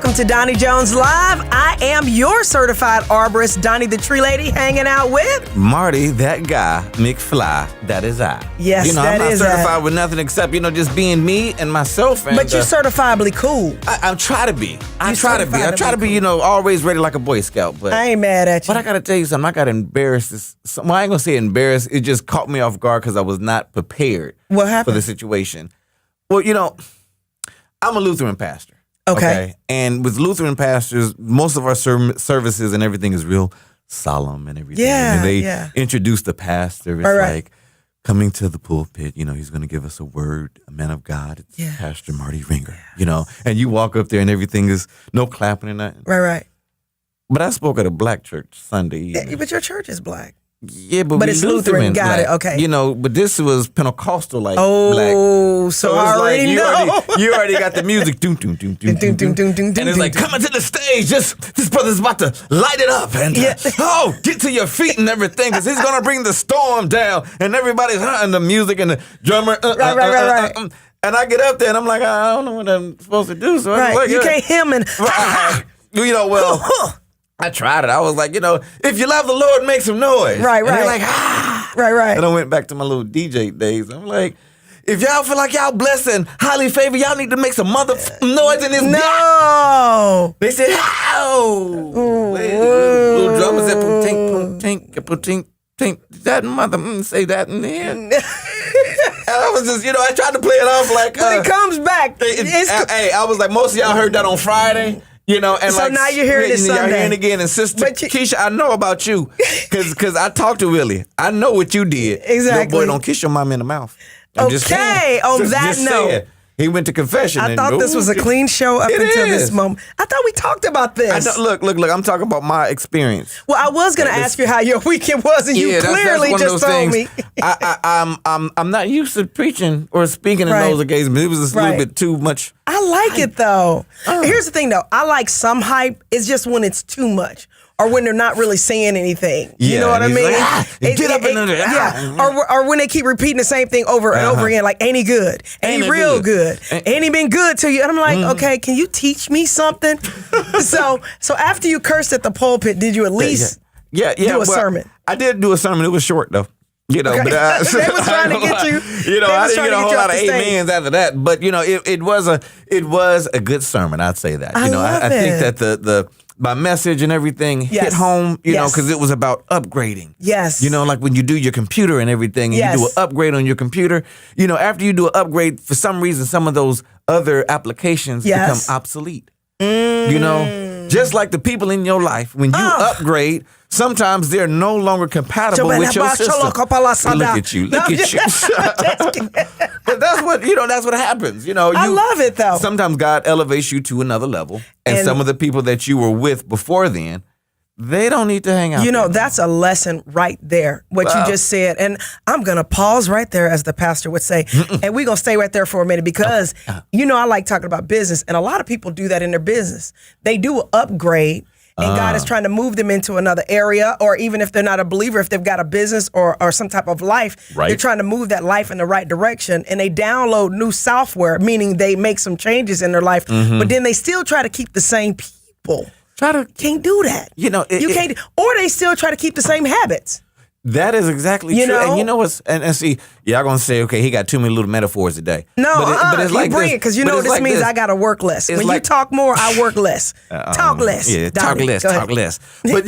welcome to Donnie Jones Live. I am your certified arborist, Donnie the Tree Lady, hanging out with Marty, that guy, McFly, that is I. Yes, I'm not certified with nothing except, just being me and myself. And, but you're certifiably cool. I try to be. I try to be, always ready like a Boy Scout. But I ain't mad at you. But I got to tell you something. I got embarrassed. Well, I ain't going to say embarrassed. It just caught me off guard because I was not prepared for the situation. Well, I'm a Lutheran pastor. Okay. And with Lutheran pastors, most of our services and everything is real solemn and everything. Yeah. And they introduce the pastor. It's like coming to the pulpit, he's going to give us a word, a man of God. It's Pastor Marty Ringer, and you walk up there and everything is no clapping and nothing. Right. But I spoke at a black church Sunday evening. Yeah, but your church is black. Yeah, but it's Lutheran. Got it. Okay. But this was Pentecostal Life. Black. So I already know. You already got the music. Doom, doom, doom, doom, doom, doom, doom, doom, and it's like, coming to the stage. This brother's about to light it up. And get to your feet and everything, because he's going to bring the storm down. And everybody's hunting the music and the drummer. Right. And I get up there and I'm like, I don't know what I'm supposed to do. So I'm like, you can't him and I tried it. I was like, if you love the Lord, make some noise. Right. And they're like, Right. And I went back to my little DJ days. I'm like, if y'all feel like y'all blessed and highly favored, y'all need to make some noise in this. No. They said, little drummer said, tink. That mother say that in there. And I was just, I tried to play it off like. But it comes back. Hey, I was like, most of y'all heard that on Friday. And so now you're hearing it Sunday. You're hearing it again. And Sister Keisha, I know about you because I talked to Willie. I know what you did. Exactly. Your boy don't kiss your mom in the mouth. Just note. He went to confession. I thought this was a clean show up until this moment. I thought we talked about this. Look. I'm talking about my experience. Well, I was going to ask you how your weekend was, and you clearly just told me. I'm not used to preaching or speaking in those occasions, but it was just a little bit too much. I like it, though. Here's the thing, though. I like some hype. It's just when it's too much. Or when they're not really saying anything. You know what I mean? Get up and under it. Or when they keep repeating the same thing over and over again, like, ain't he good? Ain't he real good? Ain't he been good to you? And I'm like, okay, can you teach me something? So after you cursed at the pulpit, did you at least do a sermon? I did do a sermon. It was short, though. But they was trying to get you. I didn't get a whole lot of amens after that. But it was a good sermon. I'd say that. I think that my message and everything hit home. Because it was about upgrading. Yes. Like when you do your computer and everything, and you do an upgrade on your computer. After you do an upgrade, for some reason, some of those other applications become obsolete. Just like the people in your life, when you upgrade, sometimes they're no longer compatible with your system. Look at you. But that's what happens. I love it, though. Sometimes God elevates you to another level, and some of the people that you were with before then, they don't need to hang out. That's a lesson right there, what you just said. And I'm going to pause right there, as the pastor would say. And we're going to stay right there for a minute because, I like talking about business. And a lot of people do that in their business. They do an upgrade. And God is trying to move them into another area, or even if they're not a believer, if they've got a business or some type of life, they're trying to move that life in the right direction. And they download new software, meaning they make some changes in their life, but then they still try to keep the same people. Can't do that. You can't, or they still try to keep the same habits. That is exactly true. And you know what's, and see, y'all gonna say, okay, he got too many little metaphors today. No, but it's like bring it, because this like means I gotta work less. When you talk more, I work less. Talk less. Yeah, talk less. But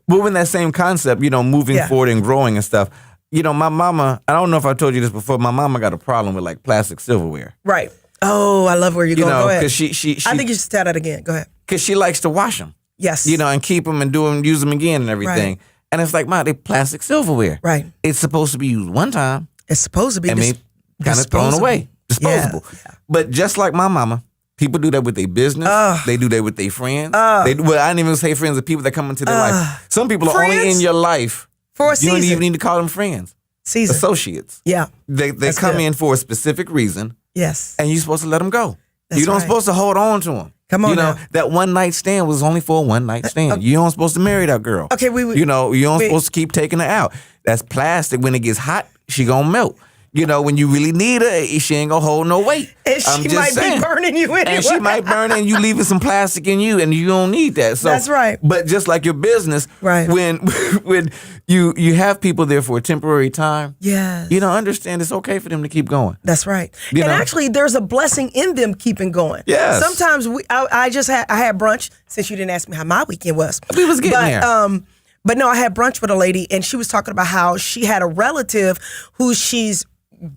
moving that same concept, moving forward and growing and stuff. My mama, I don't know if I told you this before, my mama got a problem with like plastic silverware. Right. Oh, I love where you're going. Go ahead. Because she I think you should tell that again. Go ahead. Because she likes to wash them. Yes. And keep them and use them again and everything. Right. And it's like, they plastic silverware. Right. It's supposed to be used one time. It's supposed to be kind of thrown away. Disposable. Yeah. But just like my mama, people do that with their business. They do that with their friends. I didn't even say friends, the people that come into their life. Some people are only in your life for a season. You don't even need to call them friends. Associates. Yeah. They come in for a specific reason. Yes. And you're supposed to let them go. You don't supposed to hold on to them. Come on now. That one night stand was only for a one night stand. You don't supposed to marry that girl. Okay, you don't supposed to keep taking her out. That's plastic. When it gets hot, she gonna melt. when you really need her, she ain't gonna hold no weight. And she might be burning you anyway. And she might burn and you leaving some plastic in you and you don't need that. So that's right. But just like your business, right. when you have people there for a temporary time, yes. Understand it's okay for them to keep going. That's right. And actually there's a blessing in them keeping going. Yes. Sometimes I had brunch, since you didn't ask me how my weekend was. We was getting there. But no, I had brunch with a lady and she was talking about how she had a relative who she's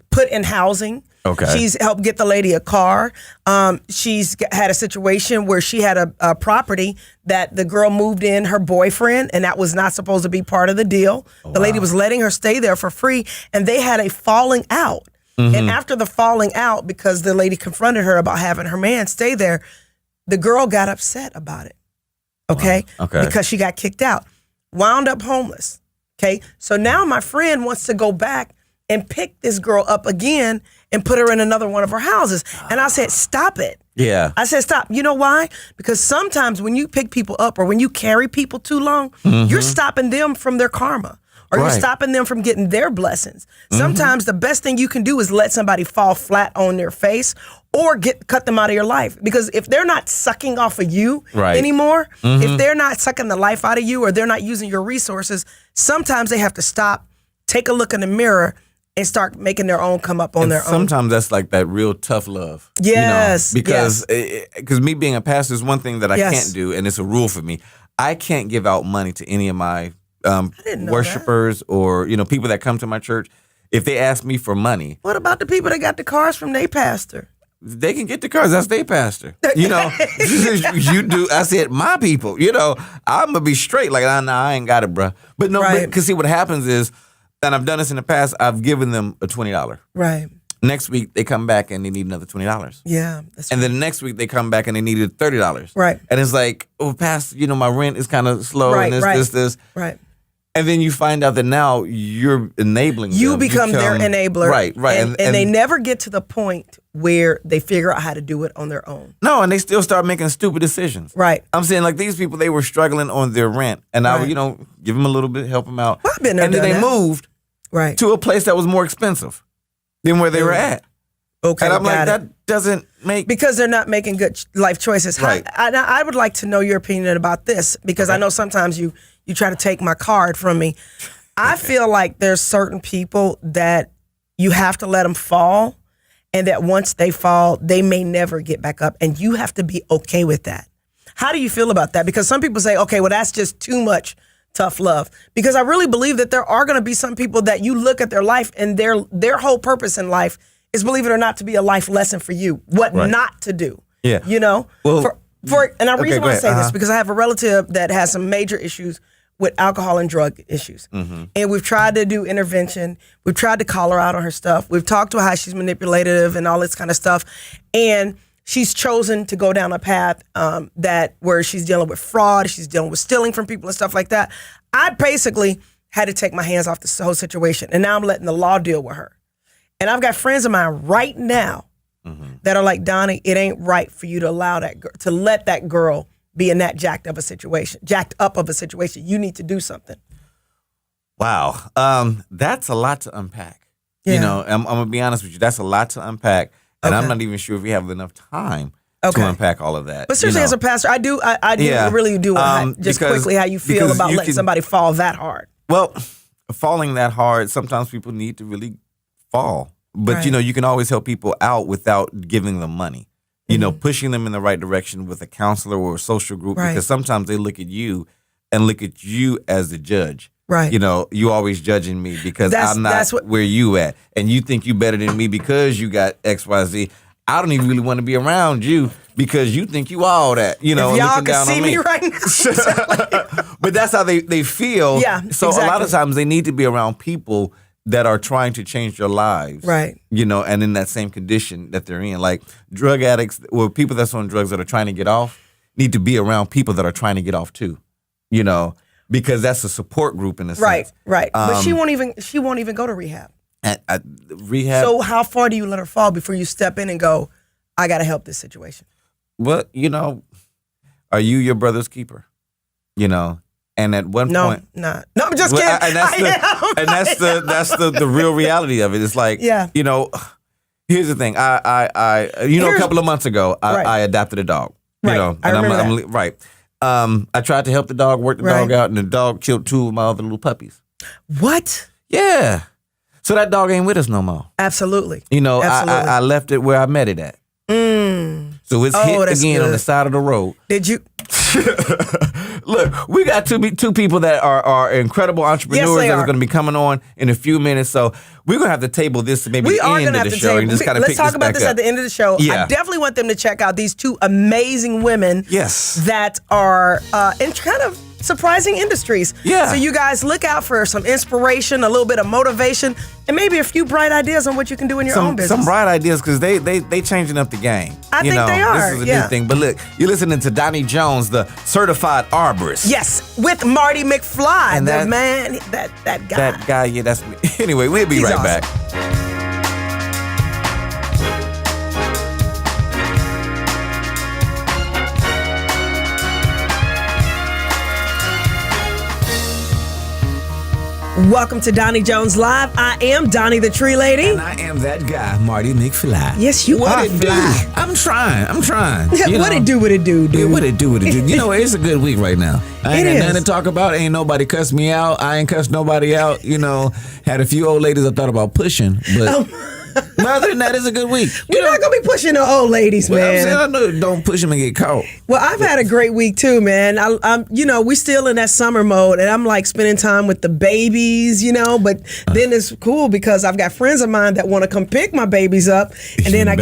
put in housing. Okay. She's helped get the lady a car. She's had a situation where she had a property that the girl moved in her boyfriend, and that was not supposed to be part of the deal. Oh, the lady was letting her stay there for free, and they had a falling out. Mm-hmm. And after the falling out, because the lady confronted her about having her man stay there, the girl got upset about it. Okay? Wow. Okay. Because she got kicked out. Wound up homeless. Okay? So now my friend wants to go back and pick this girl up again and put her in another one of her houses. And I said, stop it. Yeah. I said, stop. You know why? Because sometimes when you pick people up or when you carry people too long, you're stopping them from their karma. Or you're stopping them from getting their blessings. Sometimes the best thing you can do is let somebody fall flat on their face or cut them out of your life. Because if they're not sucking off of you anymore, if they're not sucking the life out of you or they're not using your resources, sometimes they have to stop, take a look in the mirror, and start making their own come up on their own. Sometimes that's like that real tough love. Yes. Because me being a pastor is one thing that I can't do, and it's a rule for me. I can't give out money to any of my worshipers or people that come to my church. If they ask me for money. What about the people that got the cars from their pastor? They can get the cars. That's their pastor. You do. I said, my people, I'm going to be straight. Like, nah, I ain't got it, bro. But no, because see what happens is, and I've done this in the past, I've given them a $20. Right. Next week, they come back and they need another $20. Yeah. That's and then next week, they come back and they needed $30. Right. And it's like, oh, Pastor, my rent is kind of slow and this. Right. And then you find out that now you're enabling them. You become their enabler. Right. And they never get to the point where they figure out how to do it on their own. No, and they still start making stupid decisions. Right. I'm saying, like, these people, they were struggling on their rent. And I would, give them a little bit, help them out. Well, I've been there, and then they moved to a place that was more expensive than where they were at. Okay, and I'm like, that doesn't make... Because they're not making good life choices. Right. I would like to know your opinion about this, because I know sometimes you try to take my card from me. I feel like there's certain people that you have to let them fall, and that once they fall, they may never get back up, and you have to be okay with that. How do you feel about that? Because some people say, okay, well, that's just too much tough love. Because I really believe that there are going to be some people that you look at their life and their whole purpose in life is, believe it or not, to be a life lesson for you, what not to do. Yeah. Well, and the reason why I say this, because I have a relative that has some major issues with alcohol and drug issues. Mm-hmm. And we've tried to do intervention. We've tried to call her out on her stuff. We've talked to her how she's manipulative and all this kind of stuff. And she's chosen to go down a path where she's dealing with fraud, she's dealing with stealing from people and stuff like that. I basically had to take my hands off this whole situation. And now I'm letting the law deal with her. And I've got friends of mine right now that are like, Donnie, it ain't right for you to allow to let that girl be in that jacked up of a situation. You need to do something. Wow. That's a lot to unpack. Yeah. I'm going to be honest with you. That's a lot to unpack. And I'm not even sure if we have enough time to unpack all of that. But seriously, as a pastor, I really do want to just quickly how you feel about letting somebody fall that hard. Well, falling that hard, sometimes people need to really fall. But, you can always help people out without giving them money. Pushing them in the right direction with a counselor or a social group, because sometimes they look at you as the judge. Right. You always judging me because I'm not where you at. And you think you better than me because you got XYZ. I don't even really want to be around you because you think you all that, if y'all can see me right now. But that's how they feel. Yeah, so a lot of times they need to be around people that are trying to change their lives. Right. And in that same condition that they're in. Like drug addicts or people that's on drugs that are trying to get off need to be around people that are trying to get off too. Because that's a support group in a sense. Right. But she won't even go to rehab. Rehab. So how far do you let her fall before you step in and go, I got to help this situation? Well, are you your brother's keeper? And And at one point, no, I'm just kidding. That's the real reality of it. It's like, you know, here's the thing. A couple of months ago, I adopted a dog. You know, and I'm right. I tried to help the dog, work the dog out, and the dog killed 2 of my other little puppies. What? Yeah. So that dog ain't with us no more. Absolutely. You know, I left it where I met it at. So it's hit again on the side of the road. Did you? Look, we got two people that are incredible entrepreneurs that are going to be coming on in a few minutes. So we're going to have to table this maybe at the end of the show. And just let's talk about this at the end of the show. Yeah. I definitely want them to check out these 2 amazing women that are in kind of surprising industries. Yeah. So you guys look out for some inspiration, a little bit of motivation, and maybe a few bright ideas on what you can do in your own business. Some bright ideas, because they changing up the game. I think they are. This is a new thing. But look, you're listening to Donnie Jones, the certified arborist. Yes, with Marty McFly, and that guy. That guy, yeah, that's me. Anyway, we'll be right back. Welcome to Donnie Jones Live. I am Donnie the Tree Lady. And I am that guy, Marty McFly. Yes, you are fly. I'm trying. What it do, dude? Yeah, what it do. You know, it's a good week right now. I ain't got nothing to talk about. Ain't nobody cussed me out. I ain't cussed nobody out. You know, had a few old ladies I thought about pushing, but... other than that, it's a good week. We're not going to be pushing the old ladies, man. I know, don't push them and get caught. Well, I've had a great week too, man. I'm we still in that summer mode, and I'm like spending time with the babies, but then it's cool because I've got friends of mine that want to come pick my babies up, and then I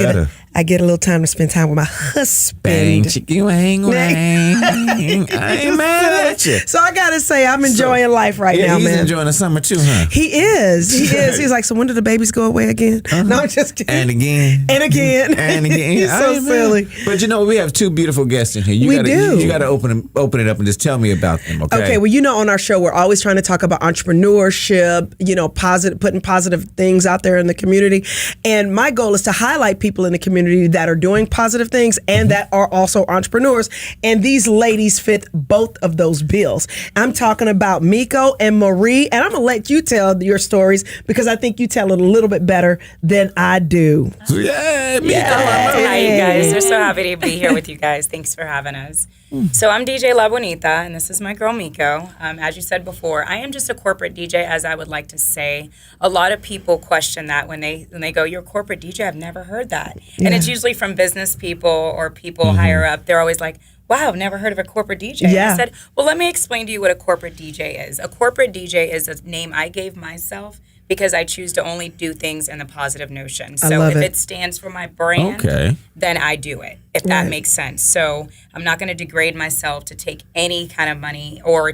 get a little time to spend time with my husband. Bang, chicken, wang, wang. I ain't mad at you. So I got to say, I'm enjoying life right now, man. He's enjoying the summer too, huh? He is. He's like, so when do the babies go away again? No, I'm just kidding. And again. And again. And again. He's so silly. But we have 2 beautiful guests in here. You got to open it up and just tell me about them, okay? Okay, well, on our show, we're always trying to talk about entrepreneurship, putting positive things out there in the community. And my goal is to highlight people in the community that are doing positive things and that are also entrepreneurs. And these ladies fit both of those bills. I'm talking about Miko and Marie, and I'm going to let you tell your stories because I think you tell it a little bit better than I do. Yeah, Miko. Hi, you guys. We're so happy to be here with you guys. Thanks for having us. So I'm DJ La Bonita, and this is my girl Miko. As you said before, I am just a corporate DJ, as I would like to say. A lot of people question that when they go, "You're a corporate DJ." I've never heard that, and it's usually from business people or people higher up. They're always like, "Wow, I've never heard of a corporate DJ." Yeah. And I said, "Well, let me explain to you what a corporate DJ is. A corporate DJ is a name I gave myself because I choose to only do things in the positive notion. So if it stands for my brand, then I do it, if that makes sense. So I'm not going to degrade myself to take any kind of money or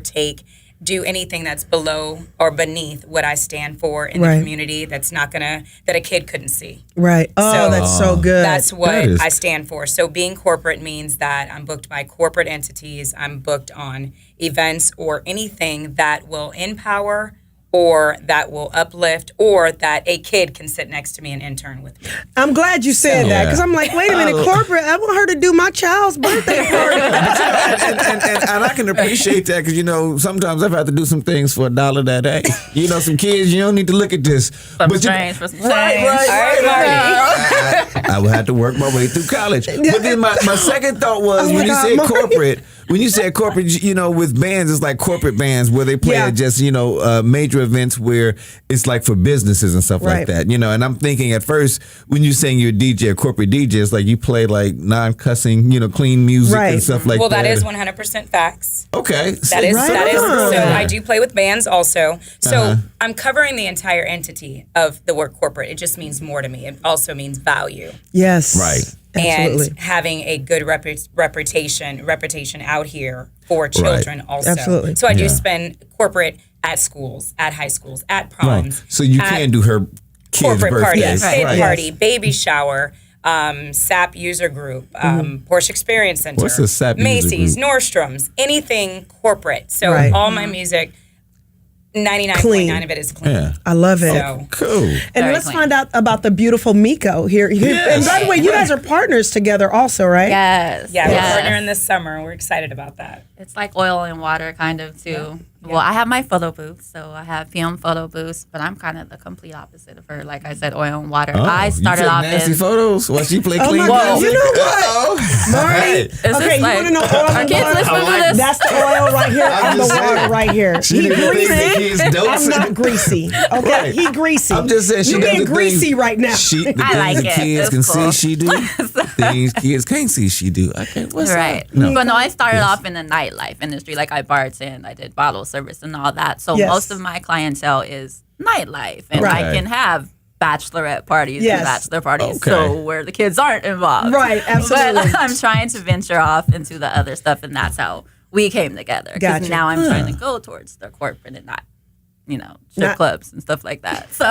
do anything that's below or beneath what I stand for in the community that a kid couldn't see. Right. Oh, that's so good. That's what I stand for. So being corporate means that I'm booked by corporate entities. I'm booked on events or anything that will empower or that will uplift, or that a kid can sit next to me and intern with me. I'm glad you said that, because I'm like, wait a minute, corporate, I want her to do my child's birthday party. and I can appreciate that, because, sometimes I've had to do some things for $1 that day. Some kids, you don't need to look at this. For some change. Right, Marty. I would have to work my way through college. But then my second thought was, when you said corporate, with bands, it's like corporate bands where they play at just, major events where it's like for businesses and stuff like that, and I'm thinking at first when you're saying you're a DJ, a corporate DJ, it's like you play like non-cussing, clean music and stuff like that. Well, that is 100% facts. Okay. That is. So I do play with bands also. So I'm covering the entire entity of the word corporate. It just means more to me. It also means value. Yes. Right. Absolutely. And having a good reputation out here for children also. Absolutely. So I do spend corporate at schools, at high schools, at proms. Right. So you can do her kids' corporate birthdays. Parties, kid party, baby shower, SAP user group, Porsche Experience Center, what's a SAP Macy's, user group? Nordstrom's, anything corporate. So all my music 99.9 of it is clean. Yeah. I love it. So, Cool. And Very let's clean. find out about the beautiful Miko here. Yes. And by the way, you guys are partners together also, right? Yes. yeah, yes. we're partnering this summer. We're excited about that. It's like oil and water kind of too. Well, I have my photo booth, so I have film photo booths, but I'm kind of the complete opposite of her. Like I said, oil and water. I started you took off nasty in photos. Well, she play Oh clean. my God! music. You know what, Uh-oh. Marty? Hey. Is this Okay, you like- want to know oil Are and kids water? listening to like- this? That's the oil right here I'm and the just water saying. right here. She He did the things that greasy. kids don't I'm say. not greasy. Okay, Right. he greasy. I'm just saying she you does being the greasy things right now. The I like things it. kids It's can cool. see she do. Things kids can't see she do. Okay, what's Right. up? No. But no, I started off in the nightlife industry. Like I bartend, I did bottle service and all that. So Yes. most of my clientele is nightlife. And Right. I can have bachelorette parties Yes. and bachelor parties. Okay. So where the kids aren't involved. Right, absolutely. But I'm trying to venture off into the other stuff, and that's how we came together. 'Cause Gotcha. now I'm trying to go towards the corporate and not, strip Not- clubs and stuff like that. So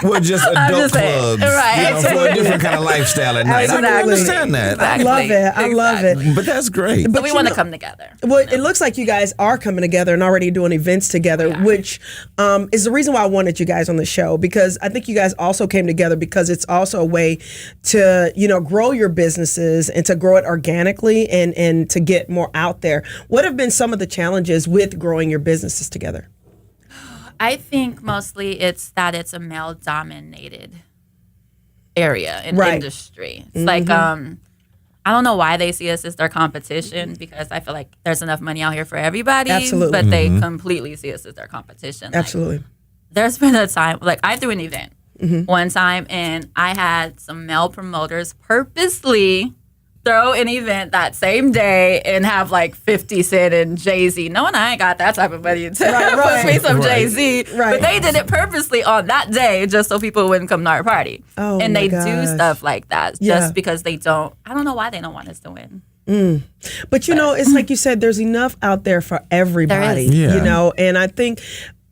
We're just I'm adult just saying. clubs, Right. for a different kind of lifestyle at night. I can Exactly. understand that. Exactly. I love it. I love it. But that's great. But we you want to know- come together. Well, it looks like you guys are coming together and already doing events together, which is the reason why I wanted you guys on the show, because I think you guys also came together because it's also a way to, grow your businesses and to grow it organically and to get more out there. What have been some of the challenges with growing your businesses together? I think mostly it's that it's a male-dominated area in Right. industry. It's like, I don't know why they see us as their competition, because I feel like there's enough money out here for everybody. Absolutely. But they completely see us as their competition. Like, Absolutely. there's been a time, like I threw an event one time, and I had some male promoters purposely throw an event that same day and have like 50 Cent and Jay-Z. Knowing I ain't got that type of money to right. push me some Right. Jay-Z. Right. But they did it purposely on that day just so people wouldn't come to our party. Oh, and my they gosh. do stuff like that Yeah. just because I don't know why they don't want us to win. But it's like you said, there's enough out there for everybody, There is. Yeah. and I think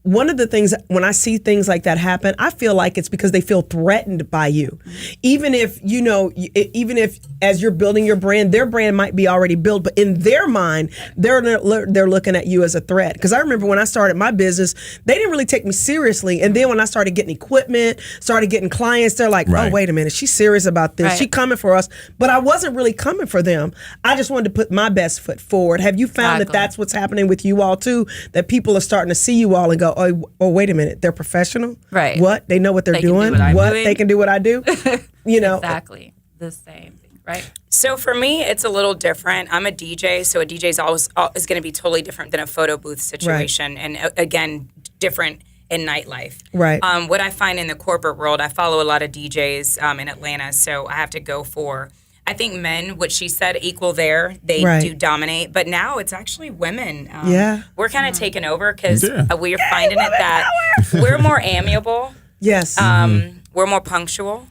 one of the things when I see things like that happen, I feel like it's because they feel threatened by you. Even if, even if as you're building your brand, their brand might be already built, but in their mind, they're looking at you as a threat. Because I remember when I started my business, they didn't really take me seriously. And then when I started getting equipment, started getting clients, they're like, Right. oh, wait a minute, she's serious about this. Right. She coming for us. But I wasn't really coming for them. I just wanted to put my best foot forward. Have you found that Exactly. that's what's happening with you all too? That people are starting to see you all and go, oh, wait a minute, they're professional? Right. What? They know what they're They can do doing? what I'm doing. They can do what I do? Exactly. The same thing, right? So for me, it's a little different. I'm a DJ, so a DJ is always is going to be totally different than a photo booth situation, and again, different in nightlife. Right. What I find in the corporate world, I follow a lot of DJs in Atlanta, so I have to go for. I think men, what she said, equal there. They Right. do dominate, but now it's actually women. Yeah. We're kind of taking over because Yeah. we're finding it that we're more amiable. Yes. We're more punctual.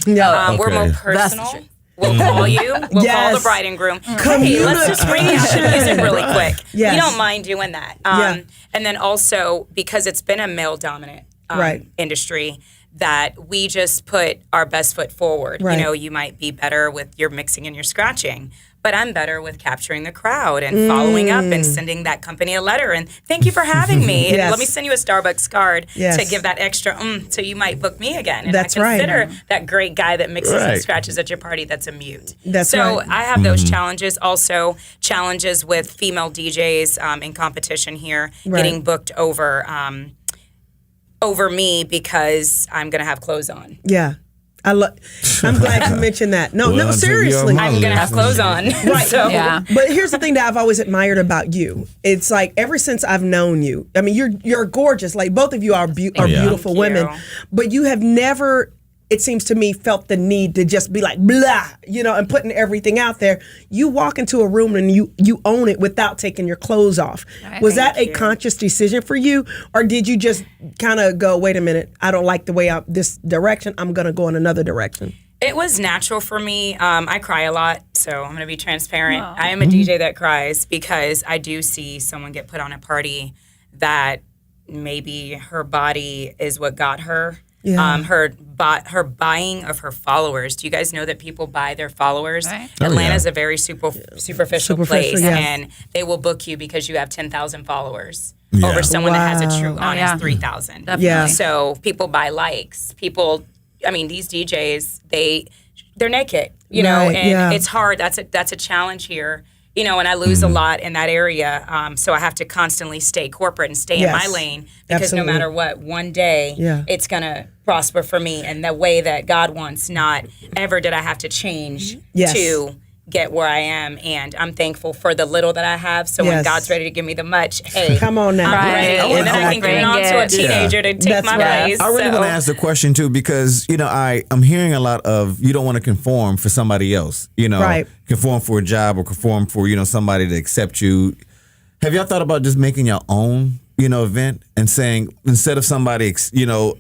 yeah. We're more Okay. personal. That's true. We'll call you. We'll call Yes. the bride and groom. Hey, let's just bring out the music really quick. Yes. We don't mind doing that. Yeah. And then also, because it's been a male-dominant Right. industry, that we just put our best foot forward. Right. You might be better with your mixing and your scratching, but I'm better with capturing the crowd and following up and sending that company a letter and thank you for having me. And Yes. let me send you a Starbucks card Yes. to give that extra so you might book me again. And That's I right. consider that great guy that mixes and Right. scratches at your party that's a mute. That's so right. I have those challenges. Also challenges with female DJs in competition here, Right. getting booked over me because I'm going to have clothes on. Yeah. I'm glad you mentioned that. No, Well, no, until seriously. you're a I'm going to have clothes on. Right. So, Yeah. But here's the thing that I've always admired about you. It's like ever since I've known you, I mean, you're gorgeous. Like both of you are beautiful Thank women, you. but you have never, it seems to me, felt the need to just be like blah, and putting everything out there. You walk into a room and you own it without taking your clothes off. Right. Was that Thank a you. conscious decision for you, or did you just kind of go, wait a minute, I don't like the way this direction. I'm gonna go in another direction. it was natural for me. I cry a lot, so I'm going to be transparent. I am a DJ that cries because I do see someone get put on a party that maybe her body is what got her. her buying of her followers. Do you guys know that people buy their followers? Right. Atlanta's a very superficial place, yes. and they will book you because you have 10,000 followers over someone that has a true honest 3,000. Yeah. So people buy likes. These DJs, they're naked, you know, and it's hard. That's a challenge here. You know, and I lose a lot in that area. So I have to constantly stay corporate and stay in my lane because no matter what, one day it's going to prosper for me in the way that God wants. Not ever did I have to change to get where I am. And I'm thankful for the little that I have. So when God's ready to give me the much, hey, come on now. I'm ready. And then I can give it on to a teenager to take my place. I really want to ask the question too, because, you know, I'm hearing a lot of you don't want to conform for somebody else, you know, conform for a job or conform for, you know, somebody to accept you. Have y'all thought about just making your own, you know, event and saying, instead of somebody, you know,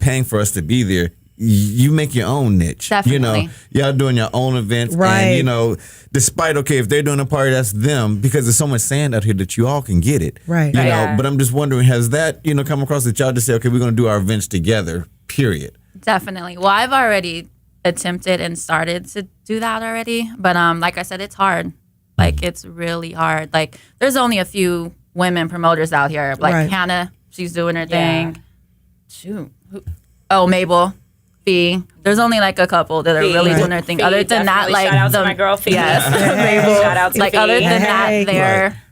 paying for us to be there, you make your own niche. Definitely. You know, y'all doing your own events. And, you know, despite, if they're doing a party, that's them, because there's so much sand out here that you all can get it. Right. You know, but I'm just wondering, has that, you know, come across that y'all just say, okay, we're going to do our events together, period? Definitely. Well, I've already attempted and started to do that already. But like I said, it's hard. Like, it's really hard. Like, there's only a few women promoters out here. Like, Hannah, she's doing her thing. Shoot. Mabel. There's only like a couple that are really doing their thing. Other than that, like, shout out to my girl Fee. Yes, shout out to like Fee. other than that, they're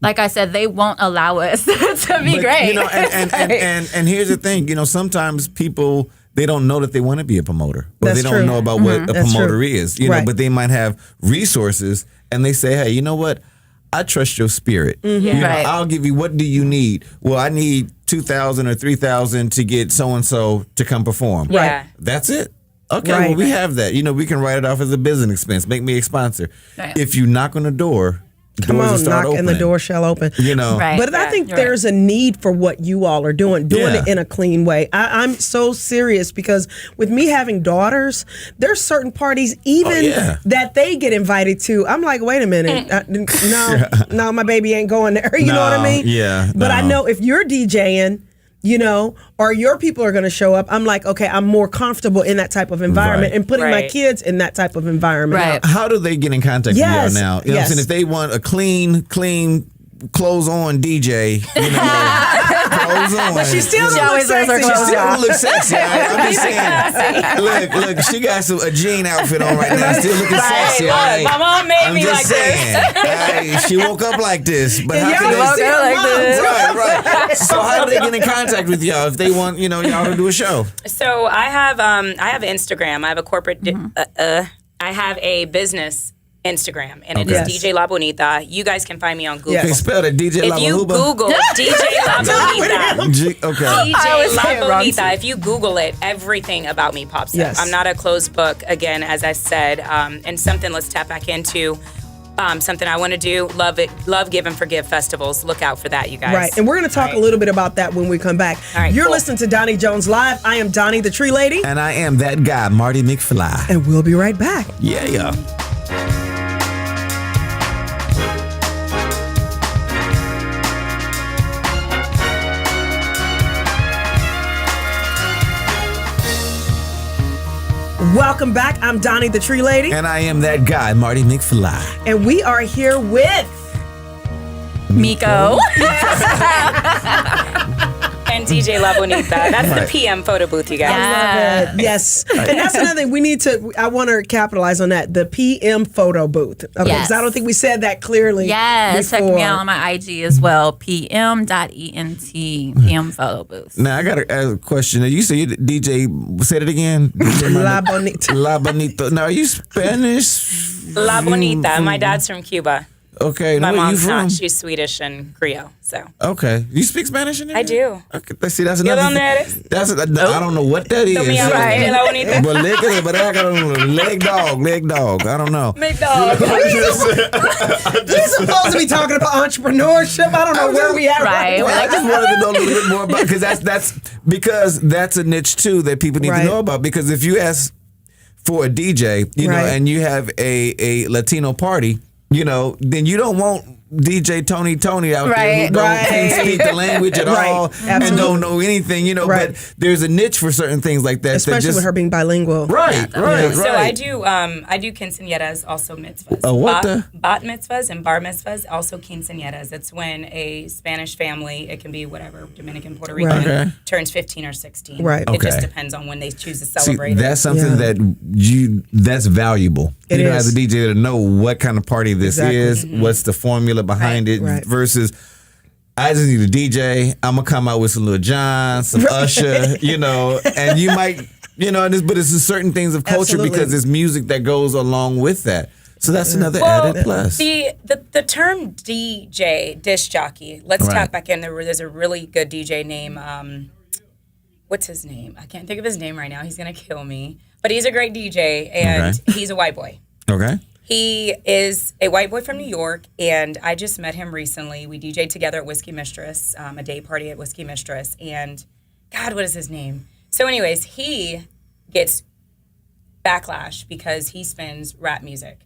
like I said, they won't allow us to be great. You know, and here's the thing. You know, sometimes people, they don't know that they want to be a promoter, or they don't know about what a promoter is. You know, but they might have resources, and they say, hey, you know what? I trust your spirit. You know, I'll give you, what do you need? Well, I need 2,000 or 3,000 to get so-and-so to come perform. Yeah. That's it. Okay, well, we have that. You know, we can write it off as a business expense. Make me a sponsor. Right. If you knock on the door, come doors on, will start knock opening. and the door shall open. You know. Right. But I think there's a need for what you all are doing it in a clean way. I'm so serious because with me having daughters, there's certain parties even that they get invited to. I'm like, wait a minute. No, my baby ain't going there. You know what I mean? Yeah. But I know if you're DJing, you know, or your people are going to show up, I'm like, okay, I'm more comfortable in that type of environment and putting my kids in that type of environment. Right. How do they get in contact with y'all now? You know what I'm saying? If they want a clean, clothes on DJ, you know, clothes on. But she still She don't look always wears her sexy. clothes She still don't look sexy. I'm just saying. Look, she got a jean outfit on right now. Still looking sexy. Look, my mom made I'm me just like saying. this. She woke up like this. But how y'all can they woke up like this. Right. So how do they get in contact with y'all if they want, you know, y'all to do a show? So I have Instagram. I have a corporate. I have a business Instagram, and it is DJ La Bonita. You guys can find me on Google. Okay, spell it, DJ La If you Bonita. Google DJ La Bonita, Okay. DJ La Bonita, if you Google it, everything about me pops Yes. up. I'm not a closed book, again, as I said, and something let's tap back into. Something I want to do, love, give, and forgive festivals. Look out for that, you guys. Right, and we're going to talk a little bit about that when we come back. All right, You're cool. listening to Donnie Jones Live. I am Donnie, the Tree Lady. And I am that guy, Marty McFly. And we'll be right back. Yeah. Welcome back. I'm Donnie, the Tree Lady. And I am that guy, Marty McFly. And we are here with Miko. And DJ La Bonita. That's the PM photo booth, you guys. I love it. Yes. And that's another thing I want to capitalize on that, the PM photo booth. Okay, because I don't think we said that clearly. Yes, before. check me out on my IG as well, pm.ent, PM photo booth. Now, I got a question. You say you DJ, say it again. DJ La Bonita. La Bonita. Now, are you Spanish? La Bonita. My dad's from Cuba. Okay. My where you mom's from? not. She's Swedish and Creole. So Okay. You speak Spanish in there? I do. Okay. Let's see. That's another don't thing. I don't know what that is. Tell me I'm right. La Bonita. But look at it. But I got a leg dog. I don't know. Big dog. You're supposed to be talking about entrepreneurship. I don't know where we at Right. now. I just wanted to know a little bit more about because that's a niche too that people need to know about. Because if you ask for a DJ, you know, and you have a Latino party, you know, then you don't want DJ Tony out there who can't speak the language at all and don't know anything, you know. But there's a niche for certain things like that, especially with her being bilingual. Right. So I do quinceañeras, also mitzvahs. Bat mitzvahs and bar mitzvahs, also quinceañeras. It's when a Spanish family, it can be whatever, Dominican, Puerto Rican, turns 15 or 16. Right. It just depends on when they choose to celebrate. That's something that's valuable. It is. As a DJ to know what kind of party this is, what's the formula behind it versus I just need a DJ. I'm gonna come out with some Lil Jon, some Usher, you know, and you might, you know, but it's certain things of culture because there's music that goes along with that. So that's another added plus. The term DJ, disc jockey. Let's tap back in. There's a really good DJ name. What's his name? I can't think of his name right now. He's gonna kill me. But he's a great DJ, and he's a white boy. Okay. He is a white boy from New York, and I just met him recently. We DJ'd together at Whiskey Mistress, a day party at Whiskey Mistress, and God, what is his name? So anyways, he gets backlash because he spins rap music.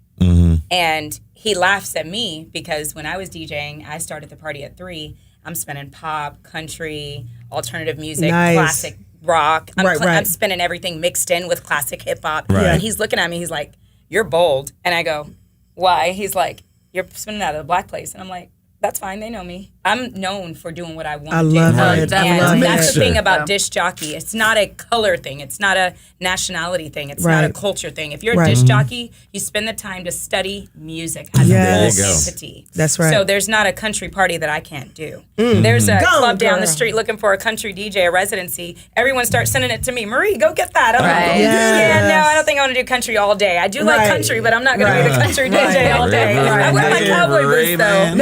And he laughs at me because when I was DJing, I started the party at 3. I'm spinning pop, country, alternative music, classic rock. I'm spinning everything mixed in with classic hip hop. And he's looking at me, he's like, "You're bold." And I go, "Why?" He's like, "You're spinning out of the black place." And I'm like, "That's fine. They know me. I'm known for doing what I want to do." I love it. And that's the thing about disc jockey. It's not a color thing. It's not a nationality thing. It's not a culture thing. If you're a disc jockey, you spend the time to study music as a whole entity. That's right. So there's not a country party that I can't do. There's a club down the street looking for a country DJ, a residency. Everyone starts sending it to me. "Marie, go get that." I'm like, no, I don't think I want to do country all day. I do like country, but I'm not going to be the country DJ all day. I wear my cowboy boots, though.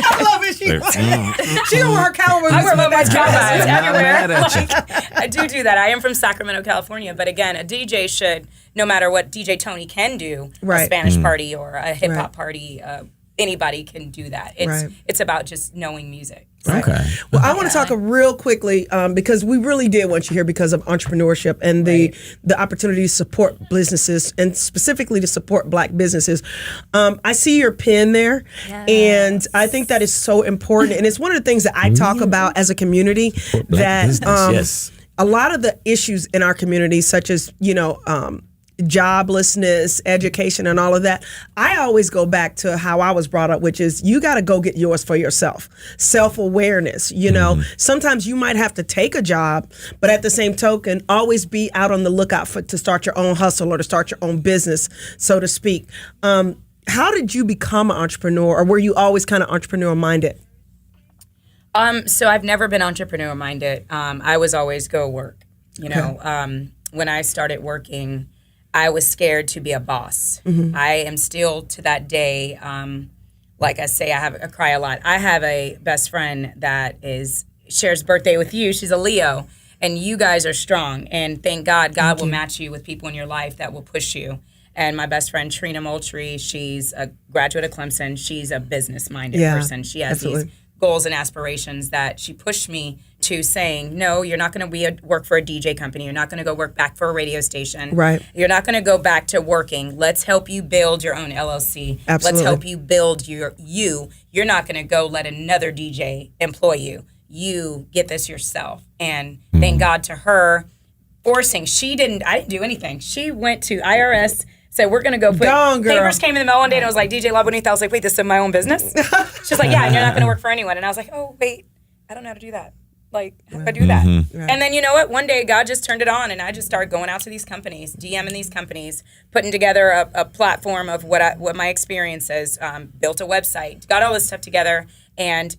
I love it. She don't wear her cowboy boots. I wear my cowboy boots everywhere. I do that. I am from Sacramento, California. But again, a DJ should, no matter what DJ Tony can do, a Spanish party or a hip hop party, anybody can do that. It's about just knowing music. Okay. Well, I want to talk real quickly because we really did want you here because of entrepreneurship and the opportunity to support businesses and specifically to support Black businesses. I see your pin there, and I think that is so important. And it's one of the things that I talk about as a community that a lot of the issues in our community, such as, joblessness, education, and all of that, I always go back to how I was brought up, which is you got to go get yours for yourself. Self-awareness, sometimes you might have to take a job, but at the same token, always be out on the lookout to start your own hustle or to start your own business, so to speak. How did you become an entrepreneur, or were you always kind of entrepreneur-minded? So I've never been entrepreneur-minded. I was always go work. When I started working, I was scared to be a boss. I am still to that day, like I say, I cry a lot. I have a best friend that shares birthday with you. She's a Leo, and you guys are strong. And thank God, God will match you with people in your life that will push you. And my best friend, Trina Moultrie, she's a graduate of Clemson. She's a business-minded person. She has these goals and aspirations that she pushed me to, saying, no, you're not going to work for a DJ company. You're not going to go work back for a radio station. Right. You're not going to go back to working. Let's help you build your own LLC. Absolutely. Let's help you build you. You're not going to go let another DJ employ you. You get this yourself. And thank God to her forcing. I didn't do anything. She went to IRS, said, we're going to go put papers came in the mail one day, and I was like, DJ La Bonita. I was like, wait, this is my own business? She's like, yeah, and you're not going to work for anyone. And I was like, oh, wait, I don't know how to do that. Like, how do I do that? Right. And then, you know what? One day, God just turned it on, and I just started going out to these companies, DMing these companies, putting together a platform of what my experience is, built a website, got all this stuff together, and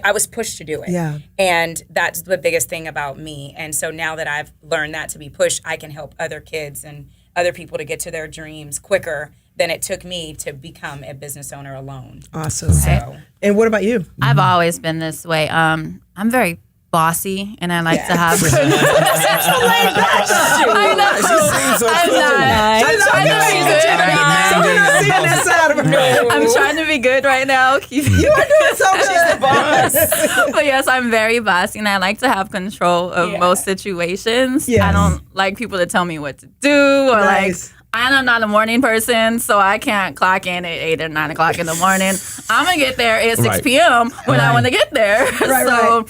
I was pushed to do it. Yeah. And that's the biggest thing about me. And so now that I've learned that to be pushed, I can help other kids and other people to get to their dreams quicker than it took me to become a business owner alone. Awesome. So, and what about you? I've always been this way. I'm very bossy, and I like to have. She's so laid back. I know. She seems so I'm cool. not. She's I'm trying to be good. So we're not seeing that side of her. I'm trying to be good right now. You are doing so good. She's the boss. But yes, I'm very bossy, and I like to have control of most situations. Yes. I don't like people to tell me what to do or like I'm not a morning person, so I can't clock in at 8 or 9 o'clock in the morning. I'm going to get there at 6 p.m. when I want to get there. So, I don't know.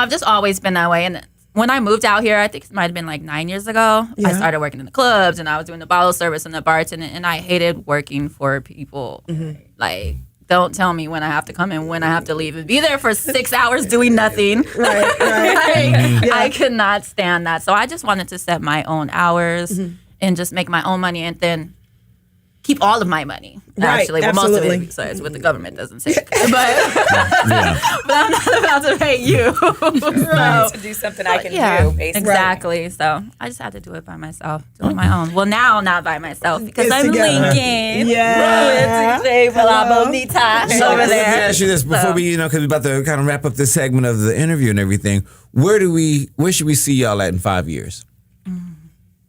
I've just always been that way. And when I moved out here, I think it might have been like 9 years ago, I started working in the clubs, and I was doing the bottle service and the bartending, and I hated working for people. Like, don't tell me when I have to come and when I have to leave and be there for 6 hours doing nothing. I could not stand that. So I just wanted to set my own hours and just make my own money and then keep all of my money. Actually, well, most of it, besides what the government doesn't say. But I'm not about to pay you. To do something I can do, basically. Exactly. So I just had to do it by myself, do it on my own. Well, now not by myself because I'm linking. Yeah. So let me ask you this before we, because we're about to kind of wrap up this segment of the interview and everything. Where should we see y'all at in 5 years?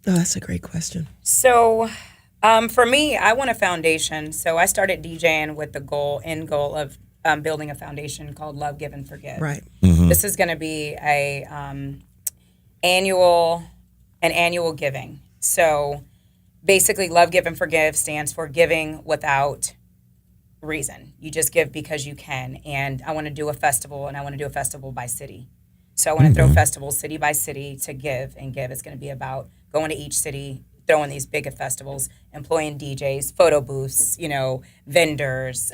Oh, that's a great question. So, for me, I want a foundation. So I started DJing with the end goal of building a foundation called Love, Give, and Forgive. Right. This is going to be an annual giving. So basically, Love, Give, and Forgive stands for giving without reason. You just give because you can. And I want to do a festival, and I want to do a festival by city. So I want to throw festivals city by city to give and give. It's going to be about going to each city, throwing these big festivals, employing DJs, photo booths, vendors,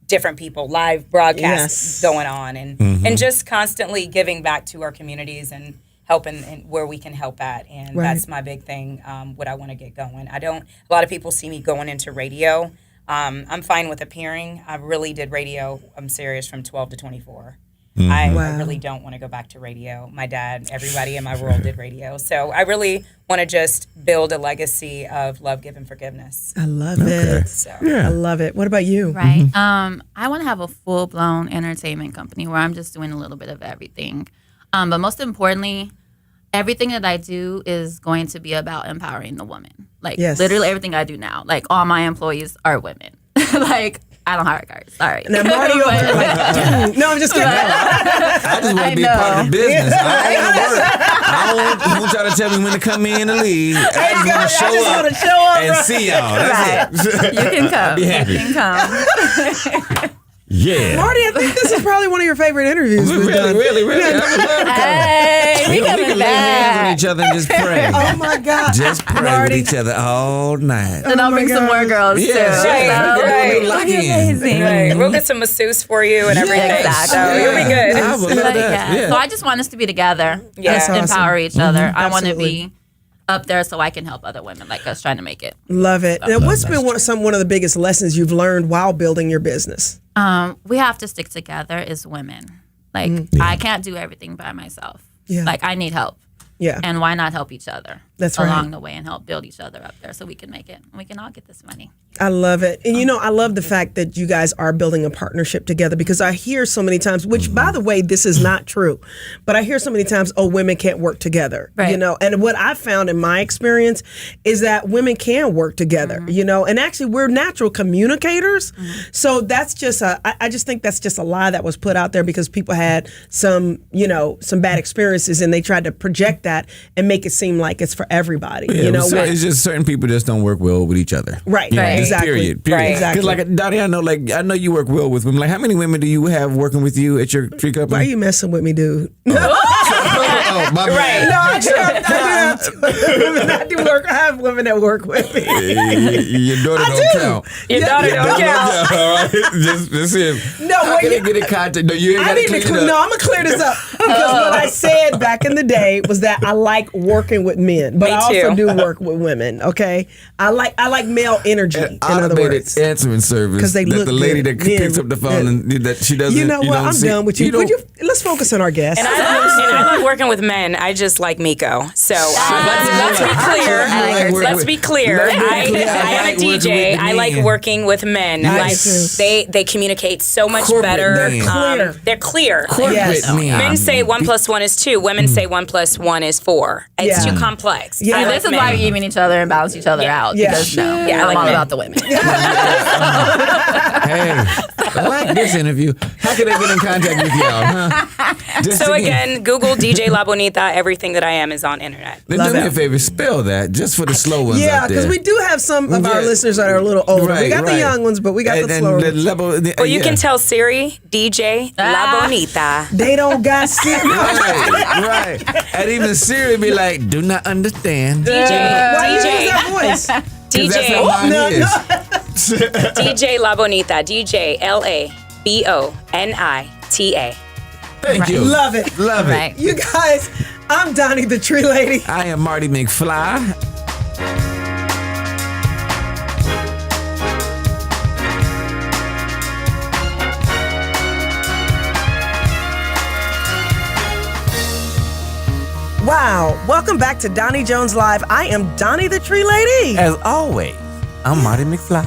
different people, live broadcasts going on, and just constantly giving back to our communities and helping where we can help at. And that's my big thing, what I want to get going. A lot of people see me going into radio. I'm fine with appearing. I really did radio, I'm serious, from 12 to 24. I really don't want to go back to radio. My dad, everybody in my world did radio. So I really want to just build a legacy of love, give, and forgiveness. I love it. So. I love it. What about you? Right. I want to have a full-blown entertainment company where I'm just doing a little bit of everything. But most importantly, everything that I do is going to be about empowering the woman. Like, literally everything I do now. Like, all my employees are women. Like, I don't hire guys. Sorry. Now, Marty over there like, no, I'm just kidding. I just want to be a part of the business. I don't want to work. I want y'all to tell me when to come in and leave. I just want to show up and see y'all. That's it. You can come. I'll be happy. You can come. Yeah. Marty, I think this is probably one of your favorite interviews we've done. Really. Hey, we coming can lay back. hands on each other and just pray. Oh, my God. Just pray Marty. with each other all night. And I'll bring some more girls, too. Right. Lock in. Amazing. Right. We'll get some masseuse for you and everything. Exactly. So you'll be good. I would love that. Yeah. So I just want us to be together. Yeah. Just empower each other. I want to Absolutely. be up there so I can help other women like us trying to make it. Love it. Now, what's been one of the biggest lessons you've learned while building your business? We have to stick together as women. Like, I can't do everything by myself. Yeah. Like, I need help. Yeah. And why not help each other That's along right. the way and help build each other up there so we can make it and we can all get this money. I love it. And I love the fact that you guys are building a partnership together, because I hear so many times, which by the way, this is not true, but I hear so many times, women can't work together, Right. and what I found in my experience is that women can work together, and actually we're natural communicators. So that's just I just think that's just a lie that was put out there because people had some bad experiences and they tried to project that and make it seem like it's for everybody. It's just certain people just don't work well with each other. Right. Right. Exactly. Period. Right. Exactly. Because like Donnie, I know you work well with women. Like, how many women do you have working with you at your tree company? Why are you messing with me, dude? Oh, my bad. No, I do work. I have women that work with me. Your daughter don't count. Your daughter don't count. All right. Just him. No, How can they get in contact? No, you ain't got to clear it up. No, I'm gonna clear this up because what I said back in the day was that I like working with men, but Me I also too. do work with women. Okay, I like male energy. An In other automated words, answering service. 'Cause they that look the lady good. that picks Yeah. up the phone and that she doesn't. you know what? I'm see- done with you. Let's focus on our guests. And I love working with men. I just like Miko. So let's be clear. Let's be clear. I am a DJ. I like working with men. I Like too. they communicate so much Corporate better. men. Clear. They're clear. Corporate Yes. men. Men say say 1 + 1 is 2. Women say 1 + 1 is 4. It's too complex. Yeah, this is why we even each other and balance each other out. Yeah. Because I I'm like all men. about the women. Hey, I like this interview. How can I get in contact with y'all? Huh? So again, Google DJ La Bonita. Everything that I am is on internet. Then do me a favor, spell that just for the slow ones Yeah, out there. because we do have some of our listeners that are a little older. We got the young ones, but we got the slower ones. Well, you can tell Siri, DJ La Bonita. They don't got shit. Right. And even Siri be like, do not understand. Why you DJ. use that voice? That's how DJ, mine is. DJ La Bonita. DJ LABONITA. Thank you. Love it. Love Right. it. You guys, I'm Donnie the Tree Lady. I am Marty McFly. Wow. Welcome back to Donnie Jones Live. I am Donnie the Tree Lady. As always, I'm Marty McFly.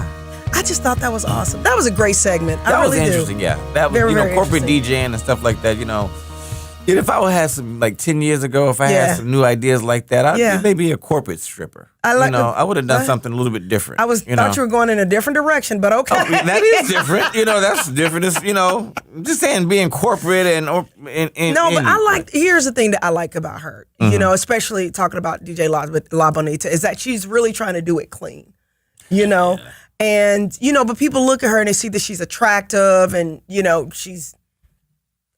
I just thought that was awesome. That was a great segment. That I really was do. interesting, yeah. That was, Very, very corporate interesting. DJing and stuff like that, If I would have some, 10 years ago, if I had some new ideas like that, I'd maybe a corporate stripper. I like I would have done something a little bit different. I thought you were going in a different direction, but okay. Oh, that is different. That's different. It's, just saying being corporate No, but here's the thing that I like about her, especially talking about DJ La Bonita, is that she's really trying to do it clean, and, but people look at her and they see that she's attractive and, she's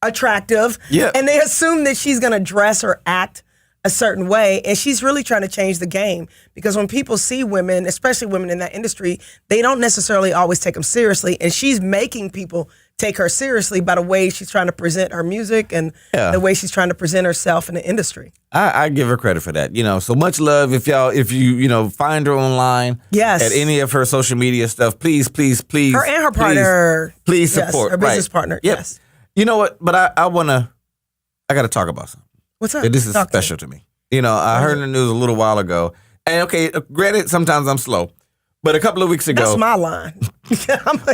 attractive. Yeah. And they assume that she's going to dress or act a certain way. And she's really trying to change the game, because when people see women, especially women in that industry, they don't necessarily always take them seriously. And she's making people take her seriously by the way she's trying to present her music and the way she's trying to present herself in the industry. I give her credit for that. So much love. If you find her online, Yes, at any of her social media stuff, please, her and her partner, please yes, support her business partner. Yep. Yes. You know what? But I got to talk about something. What's up? This is special to me. I heard in the news a little while ago. And okay, granted, sometimes I'm slow, but a couple of weeks ago, that's my line.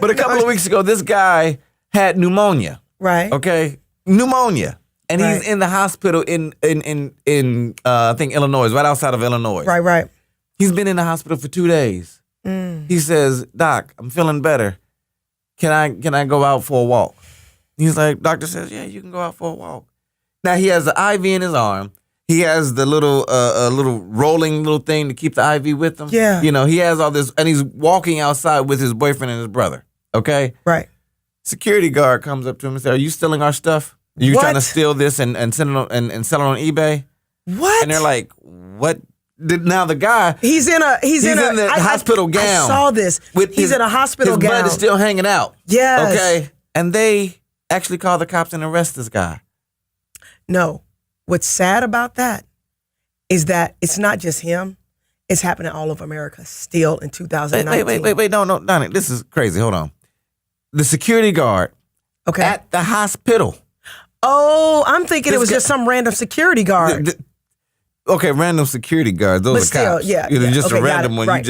but a couple of weeks ago, this guy had pneumonia. Right. Okay, pneumonia, and he's in the hospital in I think Illinois, right outside of Illinois. Right. He's been in the hospital for 2 days. He says, "Doc, I'm feeling better. Can I go out for a walk?" He's like, doctor says, "Yeah, you can go out for a walk." Now he has the IV in his arm. He has the little rolling little thing to keep the IV with him. Yeah. He has all this, and he's walking outside with his boyfriend and his brother. Okay. Right. Security guard comes up to him and says, "Are you stealing our stuff? Are you trying to steal this and send it on, and sell it on eBay?" What? And they're like, "What?" Now the guy, he's in the hospital gown. I saw this. He's in a hospital gown. His blood is still hanging out. Yes. Okay. And they actually call the cops and arrest this guy. No. What's sad about that is that it's not just him. It's happening all over America still in 2019. Wait. No, Donnie, this is crazy. Hold on. The security guard at the hospital. Oh, I'm thinking it was just some random security guard. Okay, random security guards. Those are cops. Yeah. Just a random one. Right.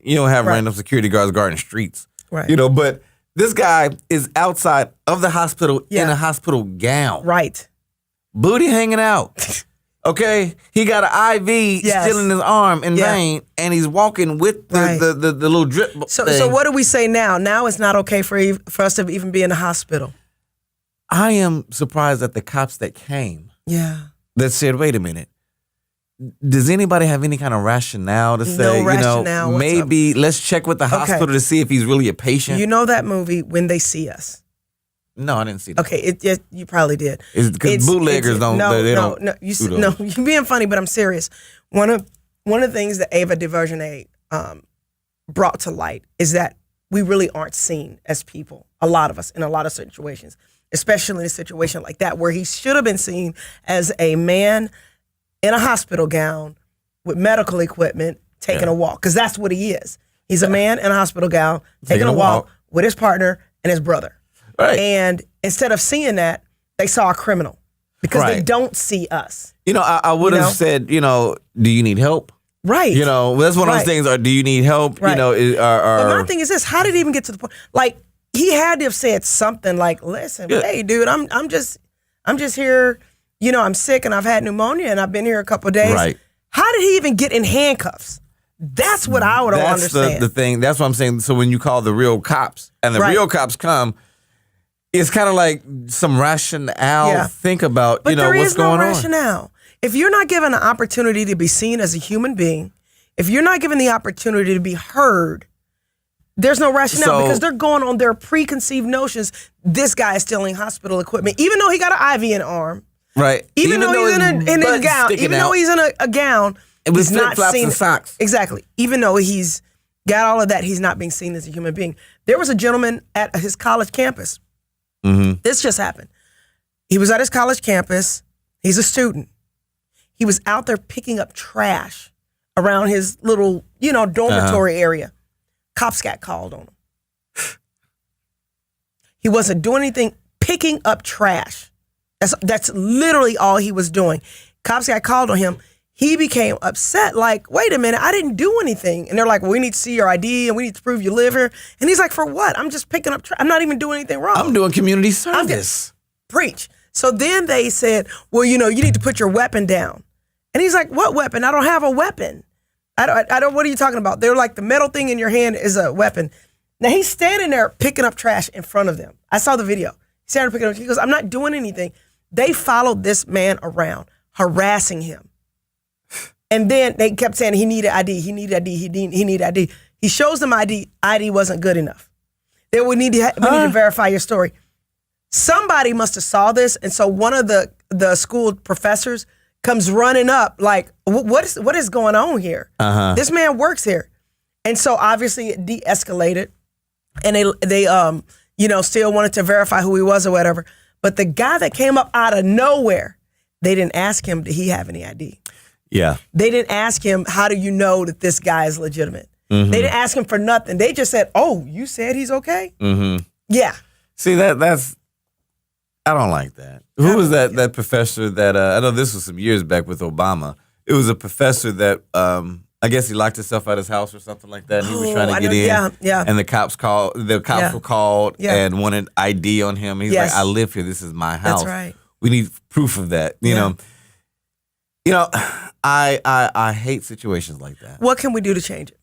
You don't have random security guards guarding streets. Right. But this guy is outside of the hospital in a hospital gown. Right. Booty hanging out. Okay, he got an IV still in his arm and vein, and he's walking with the little drip. So what do we say now? Now it's not okay for us to even be in the hospital. I am surprised at the cops that came. Yeah. That said, wait a minute. Does anybody have any kind of rationale to say, maybe let's check with the hospital to see if he's really a patient? You know that movie, When They See Us? No, I didn't see that. Okay, you probably did. Because bootleggers don't. No, you're being funny, but I'm serious. One of the things that Ava DuVernay brought to light is that we really aren't seen as people. A lot of us in a lot of situations, especially in a situation like that where he should have been seen as a man in a hospital gown with medical equipment taking a walk, because that's what he is. He's a man in a hospital gown taking a walk with his partner and his brother. Right. And instead of seeing that, they saw a criminal because they don't see us. I would have said, do you need help? Right. That's one of those things. Or do you need help? Right. But my thing is this: how did it even get to the point? Like, he had to have said something like, "Listen, hey, dude, I'm just here, I'm sick and I've had pneumonia and I've been here a couple of days. Right. How did he even get in handcuffs? That's what I don't understand. That's the thing. That's what I'm saying. So when you call the real cops and the real cops come, it's kind of like some rationale. Think about, but what's going on. There is no rationale. If you're not given an opportunity to be seen as a human being, if you're not given the opportunity to be heard, there's no rationale because they're going on their preconceived notions. This guy is stealing hospital equipment, even though he got an IV in the arm. Right. Even though he's in his gown. Even though he's in a gown. It was not flip-flops seen and socks. Exactly. Even though he's got all of that, he's not being seen as a human being. There was a gentleman at his college campus. Mm-hmm. This just happened. He was at his college campus. He's a student. He was out there picking up trash around his little, dormitory area. Cops got called on him. He wasn't doing anything, picking up trash. That's literally all he was doing. Cops got called on him. He became upset, like, wait a minute, I didn't do anything. And they're like, well, we need to see your ID and we need to prove you live here. And he's like, for what? I'm just picking up trash. I'm not even doing anything wrong. I'm doing community service. Preach. So then they said, well, you need to put your weapon down. And he's like, what weapon? I don't have a weapon. I don't, what are you talking about? They're like, the metal thing in your hand is a weapon. Now he's standing there picking up trash in front of them. I saw the video. He's standing there picking up, he goes, I'm not doing anything. They followed this man around, harassing him. And then they kept saying he needed ID, he needed ID, he needed ID. He shows them ID. ID wasn't good enough. We need to verify your story. Somebody must have saw this, and so one of the school professors comes running up like, what is going on here? This man works here. And so obviously it de-escalated, and they still wanted to verify who he was or whatever. But the guy that came up out of nowhere, they didn't ask him, did he have any ID? Yeah. They didn't ask him, how do you know that this guy is legitimate? Mm-hmm. They didn't ask him for nothing. They just said, oh, you said he's okay? Mm-hmm. Yeah. See, that's, I don't like that. Who was that professor that, I know this was some years back with Obama. It was a professor that, I guess he locked himself out of his house or something like that. And he was trying to get in. Yeah. And the cops were called and wanted ID on him. He's like, I live here. This is my house. That's right. We need proof of that. You know, I hate situations like that. What can we do to change it?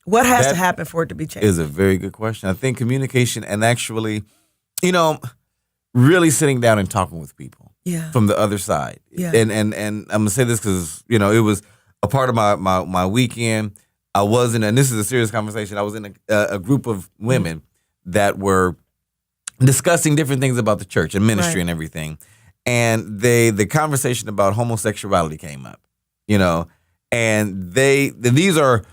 What has to happen for it to be changed? Is a very good question. I think communication and actually, really sitting down and talking with people from the other side. Yeah. And I'm gonna say this because it was a part of my weekend. I was in, and this is a serious conversation. I was in a group of women that were discussing different things about the church and ministry and everything. And the conversation about homosexuality came up, and these are,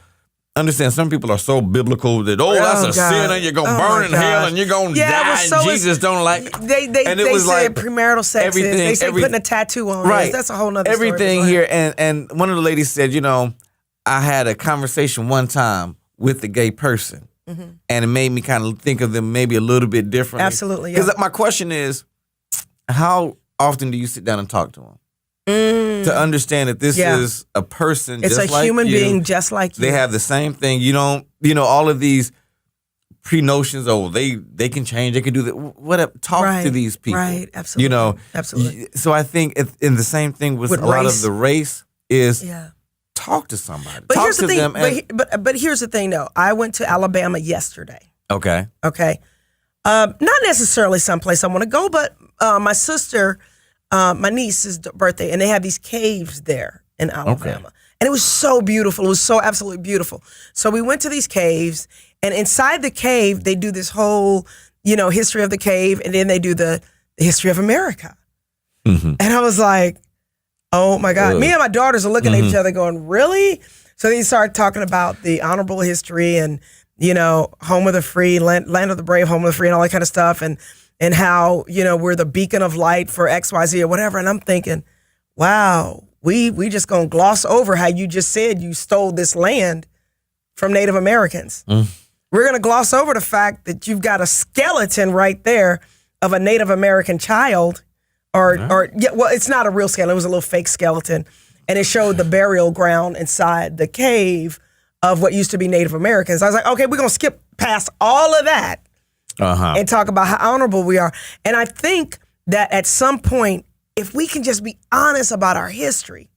understand, some people are so biblical that, that's a sin and you're going to burn in hell and you're going to die and Jesus don't like it. They was said premarital sex. They say putting a tattoo on. Right. That's a whole nother story. Everything here. And one of the ladies said, I had a conversation one time with a gay person and it made me kind of think of them maybe a little bit differently. Absolutely. Because my question is, how often do you sit down and talk to them? To understand that this is a person just like you. It's a human being just like you. They have the same thing. You don't, all of these pre-notions, they can change, they can do that. Whatever. Talk to these people. Right, absolutely. Absolutely. So I think in the same thing with a lot of the race is talk to somebody. But talk here's to the thing, them. But here's the thing though. I went to Alabama yesterday. Okay. Not necessarily someplace I want to go, but my sister, my niece's birthday, and they have these caves there in Alabama. And it was so beautiful. It was so absolutely beautiful. So we went to these caves, and inside the cave, they do this whole, history of the cave, and then they do the history of America. Mm-hmm. And I was like, oh my God. Me and my daughters are looking at each other going, really? So they started talking about the honorable history and, home of the free, land of the brave, home of the free, and all that kind of stuff. And how, we're the beacon of light for XYZ or whatever. And I'm thinking, wow, we just gonna gloss over how you just said you stole this land from Native Americans. We're gonna gloss over the fact that you've got a skeleton right there of a Native American child it's not a real skeleton, it was a little fake skeleton. And it showed the burial ground inside the cave of what used to be Native Americans. I was like, okay, we're gonna skip past all of that and talk about how honorable we are. And I think that at some point, if we can just be honest about our history,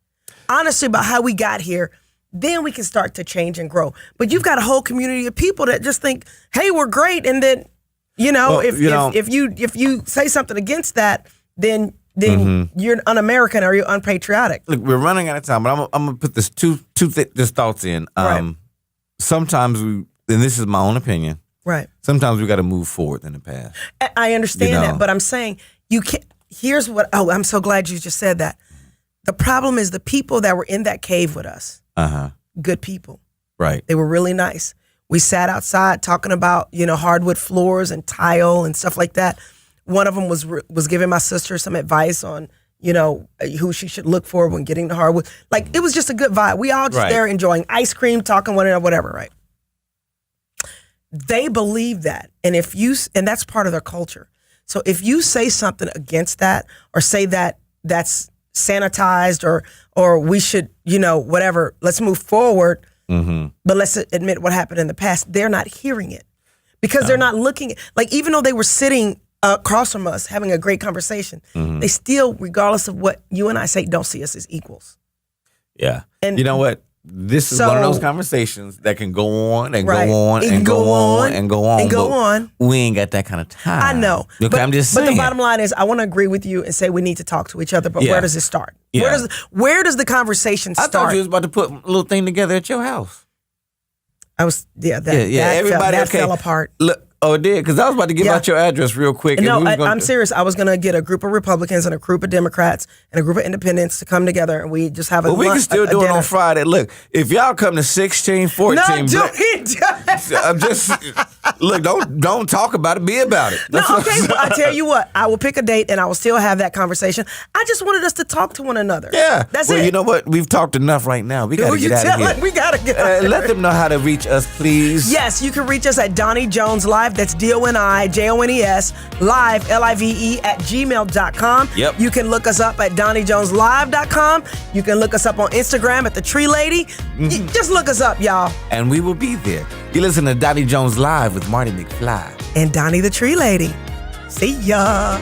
honest about how we got here, then we can start to change and grow. But you've got a whole community of people that just think, hey, we're great. And then, if you say something against that, then you're un-American or you're unpatriotic. Look, we're running out of time, but I'm going to put this two thoughts in. Right. Sometimes and this is my own opinion. Right. Sometimes we got to move forward in the past. I understand that, but I'm saying you can't. Here's what. Oh, I'm so glad you just said that. The problem is the people that were in that cave with us. Good people. Right. They were really nice. We sat outside talking about hardwood floors and tile and stuff like that. One of them was giving my sister some advice on who she should look for when getting the hardwood. Like, it was just a good vibe. We all just there enjoying ice cream, talking one another, whatever. Right. They believe that, and and that's part of their culture. So if you say something against that, or say that that's sanitized, or we should, whatever, let's move forward, but let's admit what happened in the past, they're not hearing it because they're not looking at, like, even though they were sitting across from us having a great conversation, they still, regardless of what you and I say, don't see us as equals. Yeah. And you know what? This is one of those conversations that can go on and go on and go on and go on and go on. We ain't got that kind of time. I know. Okay, but, I'm just saying. But the bottom line is, I want to agree with you and say we need to talk to each other. But where does it start? Yeah. Where does the conversation start? I thought you was about to put a little thing together at your house. I was, Everybody fell apart. Look. Oh, it did? Because I was about to give out your address real quick. No, I'm serious. I was going to get a group of Republicans and a group of Democrats and a group of independents to come together, and we just have a we can still do it on Friday. Look, if y'all come to 16, 14, I'm just look. Don't talk about it. Be about it. That's I tell you what. I will pick a date, and I will still have that conversation. I just wanted us to talk to one another. Yeah, that's it. You know what? We've talked enough right now. We got to get out of here. We got to get out of here. Let them know how to reach us, please. Yes, you can reach us at Donnie Jones Live. That's DONIJONES Live, LIVE at gmail.com. Yep. You can look us up at DonnieJonesLive.com. You can look us up on Instagram at The Tree Lady. Just look us up, y'all. And we will be there. You listen to Donnie Jones Live with Marty McFly. And Donnie the Tree Lady. See ya.